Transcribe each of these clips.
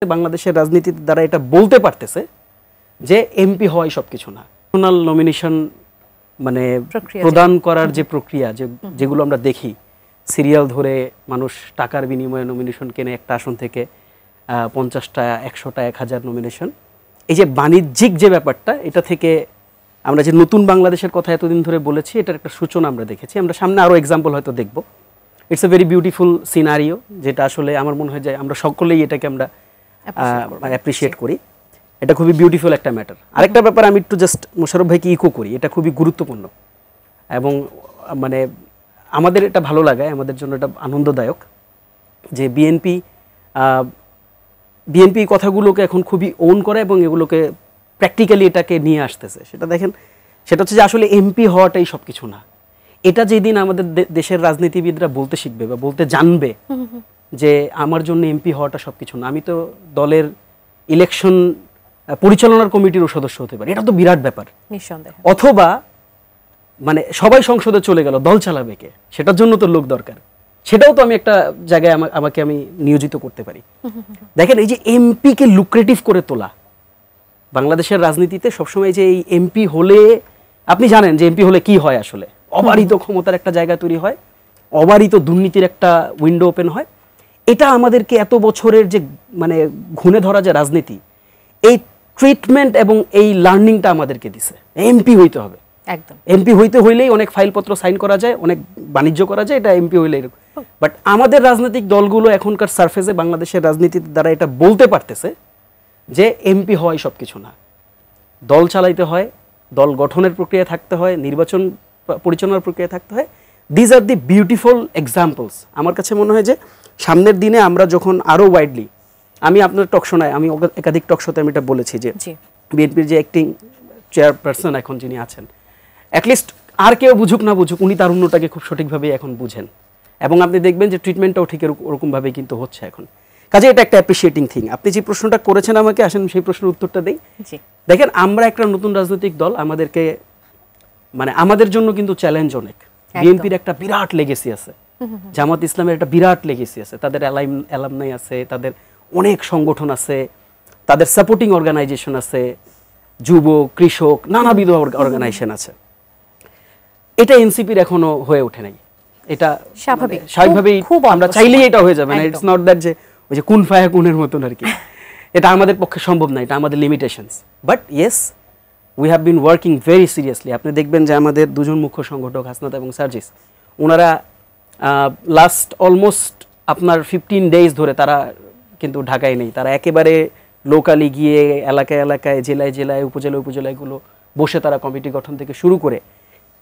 বাংলাদেশের রাজনীতির দ্বারা এটা বলতে পারতেছে যে এমপি হওয়াই সবকিছু না। ন্যাশনাল নমিনেশন মানে প্রদান করার যে প্রক্রিয়া যেগুলো আমরা দেখি, সিরিয়াল ধরে মানুষ টাকার বিনিময়ে নমিনেশন কেনে একটা আসন থেকে 50টা 100টা 1000 নমিনেশন, এই যে বাণিজ্যিক যে ব্যাপারটা, এটা থেকে আমরা যে নতুন বাংলাদেশের কথা এতদিন ধরে বলেছি, এটার একটা সূচনা আমরা দেখেছি। আমরা সামনে আরও এক্সাম্পল হয়তো দেখব। It's a very beautiful scenario, যেটা আসলে আমার মনে হয় যে আমরা সকলেই এটাকে আমরা অ্যাপ্রিসিয়েট করি। এটা খুবই বিউটিফুল একটা ম্যাটার। আরেকটা ব্যাপার আমি একটু জাস্ট মোশাররফ ভাইকে ইকো করি, এটা খুবই গুরুত্বপূর্ণ এবং মানে আমাদের এটা ভালো লাগায়, আমাদের জন্য এটা আনন্দদায়ক যে বিএনপি কথাগুলোকে এখন খুবই ওন করে এবং এগুলোকে প্র্যাকটিক্যালি এটাকে নিয়ে আসতেছে। সেটা দেখেন, সেটা হচ্ছে যে আসলে এমপি হওয়াটাই সব কিছু না। এটা যেদিন আমাদের দেশের রাজনীতিবিদরা বলতে শিখবে বা বলতে জানবে যে আমার জন্য এমপি হওয়াটা সব কিছু না, আমি তো দলের ইলেকশন পরিচালনার কমিটিরও সদস্য হতে পারি, এটা তো বিরাট ব্যাপার। অথবা মানে সবাই সংসদে চলে গেল, দল চালাবে কে, সেটার জন্য তো লোক দরকার, সেটাও তো আমি একটা জায়গায় আমাকে আমি নিয়োজিত করতে পারি। দেখেন, এই যে এমপিকে লুক্রেটিভ করে তোলা বাংলাদেশের রাজনীতিতে সবসময়, যে এই এমপি হলে, আপনি জানেন যে এমপি হলে কি হয়, আসলে অবারিত ক্ষমতার একটা জায়গা তৈরি হয়, অবারিত দুর্নীতির একটা উইন্ডো ওপেন হয়। এটা আমাদেরকে এত বছরের যে মানে ঘুণে ধরা যে রাজনীতি, এই ট্রিটমেন্ট এবং এই লার্নিংটা আমাদেরকে দিছে। এমপি হইতে হবে, একদম এমপি হইতে হইলেই অনেক ফাইলপত্র সাইন করা যায়, অনেক বাণিজ্য করা যায়, এটা এমপি হইলে এরকম। বাট আমাদের রাজনৈতিক দলগুলো এখনকার সারফেসে বাংলাদেশের রাজনীতির দ্বারা এটা বলতে পারতেছে যে এমপি হওয়াই সব কিছু না। দল চালাইতে হয়, দল গঠনের প্রক্রিয়া থাকতে হয়, নির্বাচন পরিচালনার প্রক্রিয়া থাকতে হয়। These are the beautiful examples. আমার কাছে মনে হয় যে সামনের দিনে আমরা যখন আরও ওয়াইডলি, আমি আপনার টকশোনায়, আমি একাধিক টকশোতে আমি এটা বলেছি যে বিএনপির যে অ্যাক্টিং চেয়ারপারসন এখন যিনি আছেন, অ্যাটলিস্ট আর কেউ বুঝুক না বুঝুক, উনি তারুণ্যটাকে খুব সঠিকভাবে এখন বুঝেন এবং আপনি দেখবেন যে ট্রিটমেন্টটাও ঠিক ওরকমভাবেই কিন্তু হচ্ছে এখন। কাজে এটা একটা অ্যাপ্রিসিয়েটিং থিং। আপনি যে প্রশ্নটা করেছেন আমাকে, আসেন সেই প্রশ্নের উত্তরটা দেই। দেখেন, আমরা একটা নতুন রাজনৈতিক দল, আমাদেরকে মানে আমাদের জন্য কিন্তু চ্যালেঞ্জ অনেক। বিএনপির একটা বিরাট লেগেসি আছে, জামাত ইসলামের একটা বিরাট লেগেসি আছে, তাদের অ্যালামনাই আছে, তাদের অনেক সংগঠন আছে, তাদের সাপোর্টিং অর্গানাইজেশন আছে, যুব কৃষক নানাবিধ অর্গানাইজেশন আছে। এটা এনসিপির এখনো হয়ে ওঠে নাই। এটা স্বাভাবিকভাবেই আমরা চাইলেই এটা হয়ে যাবে না। ইটস নট দ্যাট যে ওই যে কুন ফায়া কুনের মতন আর কি, এটা আমাদের পক্ষে সম্ভব না, এটা আমাদের limitations. But yes, we have been working very seriously. আপনি দেখবেন যে আমাদের দুজন মুখ্য সংগঠক হাসনাত এবং সার্জিস, ওনারা লাস্ট অলমোস্ট আপনার 15 ডেজ ধরে তারা কিন্তু ঢাকায় নেই। তারা একেবারে লোকালি গিয়ে এলাকায় এলাকায়, জেলায় জেলায়, উপজেলাগুলো বসে তারা কমিটি গঠন থেকে শুরু করে,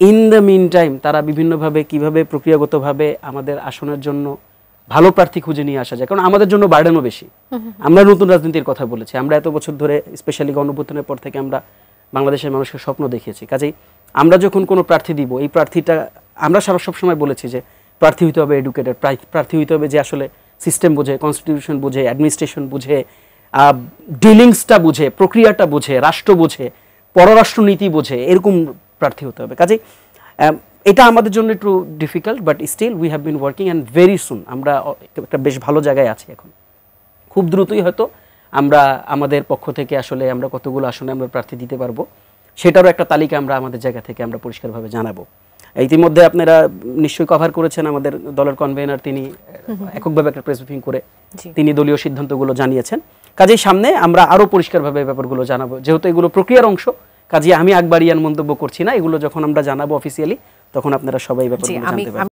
ইন দ্য মিন টাইম তারা বিভিন্নভাবে কিভাবে প্রক্রিয়াগতভাবে আমাদের আসনের জন্য ভালো প্রার্থী খুঁজে নিয়ে আসা যায়। কারণ আমাদের জন্য বার্ডেনও বেশি। আমরা নতুন রাজনীতির কথা বলেছি, আমরা এত বছর ধরে স্পেশালি গণঅভ্যুত্থানের পর থেকে আমরা বাংলাদেশের মানুষকে স্বপ্ন দেখিয়েছি। কাজেই আমরা যখন কোনো প্রার্থী দিব, এই প্রার্থীটা আমরা সবসময় বলেছি যে প্রার্থী হইতে হবে এডুকেটেড, প্রার্থী হইতে হবে যে আসলে সিস্টেম বুঝে, কনস্টিটিউশন বুঝে, অ্যাডমিনিস্ট্রেশন বুঝে, ডিলিংসটা বুঝে, প্রক্রিয়াটা বুঝে, রাষ্ট্র বুঝে, পররাষ্ট্রনীতি বুঝে, এরকম প্রার্থী হতে হবে। কাজেই এটা আমাদের জন্য একটু difficult, but still we have been working and very soon আমরা একটা বেশ ভালো জায়গায় আছি এখন। খুব দ্রুতই হয়তো আমরা আমাদের পক্ষ থেকে আসলে আমরা কতগুলো আসনে আমরা প্রার্থী দিতে পারবো, সেটারও একটা তালিকা আমরা আমাদের জায়গা থেকে আমরা পরিষ্কারভাবে জানাবো। ইতিমধ্যে আপনারা নিশ্চয়ই কভার করেছেন, আমাদের দলের কনভেনার তিনি এককভাবে একটা প্রেস ব্রিফিং করে তিনি দলীয় সিদ্ধান্তগুলো জানিয়েছেন। কাজেই সামনে আমরা আরও পরিষ্কারভাবে ব্যাপারগুলো জানাবো, যেহেতু এগুলো প্রক্রিয়ার অংশ। কাজে আমি আকবারিয়ান মন্তব্য করছি না, এগুলো যখন আমরা জানাবো অফিসিয়ালি, তখন আপনারা সবাই ব্যাপারগুলো জানতে পারবেন।